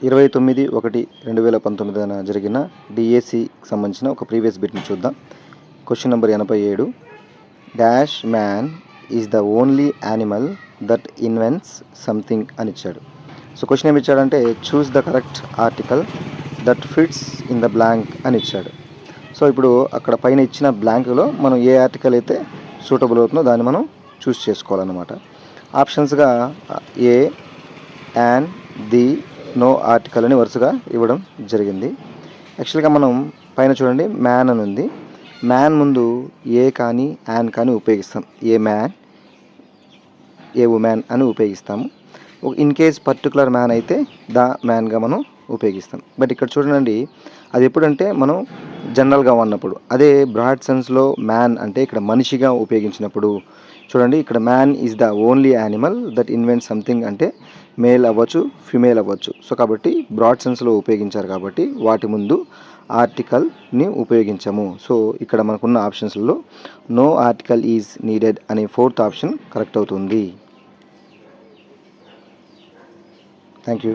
29/1/2019 జరిగిన డిఎస్సికి సంబంధించిన ఒక ప్రీవియస్ బిట్ని చూద్దాం. Question number 87. Dash man is the only animal that invents something అని ఇచ్చాడు. సో క్వశ్చన్ ఏమి ఇచ్చాడంటే choose the correct article that fits in the blank అని ఇచ్చాడు. సో ఇప్పుడు అక్కడ పైన ఇచ్చిన బ్లాంక్లో మనం ఏ ఆర్టికల్ అయితే సూటబుల్ అవుతుందో దాన్ని మనం చూస్ చేసుకోవాలన్నమాట. ఆప్షన్స్గా ఏ, యాన్, ది, నో ఆర్టికల్ అని వరుసగా ఇవ్వడం జరిగింది. యాక్చువల్గా మనం పైన చూడండి మ్యాన్ అని ఉంది. మ్యాన్ ముందు ఏ కానీ యాన్ కానీ ఉపయోగిస్తాం. ఏ మ్యాన్, ఏ ఉమెన్ అని ఉపయోగిస్తాము. ఇన్ కేస్ పర్టికులర్ మ్యాన్ అయితే ద మ్యాన్గా మనం ఉపయోగిస్తాం. బట్ ఇక్కడ చూడండి అది ఎప్పుడంటే మనం జనరల్గా ఉన్నప్పుడు. అదే బ్రాడ్ సెన్స్లో మ్యాన్ అంటే ఇక్కడ మనిషిగా ఉపయోగించినప్పుడు చూడండి ఇక్కడ man is the only animal that invent something అంటే మేల్ అవ్వచ్చు, ఫిమేల్ అవ్వచ్చు. సో కాబట్టి బ్రాడ్ సెన్స్లో ఉపయోగించారు కాబట్టి వాటి ముందు ఆర్టికల్ని ఉపయోగించము. సో ఇక్కడ మనకున్న ఆప్షన్స్లో నో ఆర్టికల్ ఈజ్ నీడెడ్ అనే 4th ఆప్షన్ కరెక్ట్ అవుతుంది. Thank you.